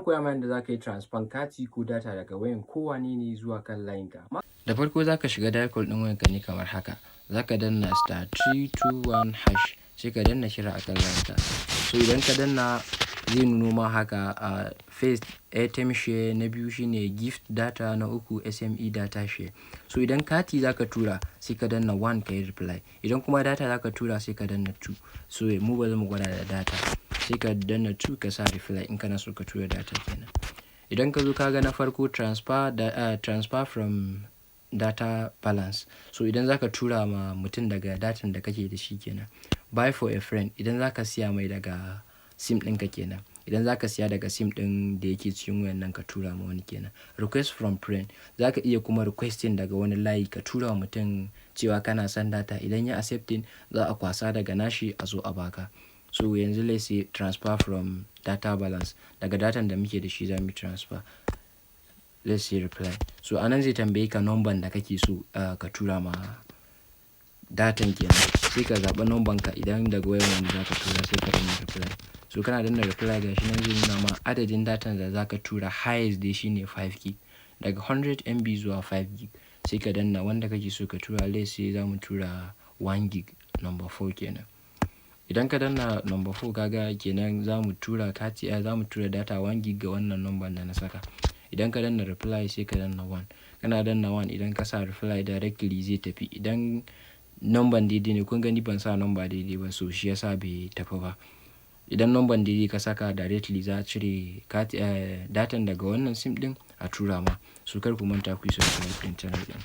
koya mana yadda za ka yi transfer kati ko data daga wayan kowane ne zuwa kan layinka. Da farko za ka shiga dial code ɗin wayanka ne kamar haka. Za ka danna *321# sai ka danna kira akan layinka. So idan ka danna zai nuno ma haka a first airtime share, na biyu shine gift data, na uku SME data share. So idan kati za ka tura sai ka danna 1 ka yi reply. Idan kuma data za ka tura sai ka danna 2. So mu ba mu gwada da data. Sai ka danna 2 ka sa reply in kana so ka tura data kenan. Idan ka zo ka ga na farko transfer from data balance. So idan za ka tura ma mutum daga datan da kake da shi kenan. Buy for a friend idan za ka siya mai daga sim ɗinka kenan. Idan za ka siya daga sim ɗin da yake cikin wayan nan ka tura ma wani kenan. Request from friend za ka iya kuma requesting daga wani layi ka tura wa mutum cewa kana son data. Idan ya accepting za a kwasa daga nashi a zo a baka. So yanzu let's say transfer from data balance, daga datan da muke da shi za mu transfer. Let's say reply. So anan zai tambaye ka number da kake so ka tura ma datan kenan. Sai ka zaɓa number ka idan daga wayan wanda za ka tura sai ka danna reply. So kana danna reply gashi nan zai nuna ma adadin datan da za ka tura highest dai shine 5 gig. Daga 100 MB zuwa 5 gig. Sai ka danna wanda kake so ka tura. Let's say za mu tura 1 gig number 4 kenan. Idan ka danna number 4 kaga kenan za mu tura kati za mu tura data 1 gig ga wannan number da na saka. Idan ka danna reply sai ka danna 1. Kana danna 1 idan ka sa reply directly zai tafi. Idan number daidai ne kun gani ban sa number daidai ba so shi yasa bai tafi ba. Idan number daidai ka saka directly za a cire kati datan daga wannan sim din a tura ma. So kar ku manta ku yi subscribe din channel din.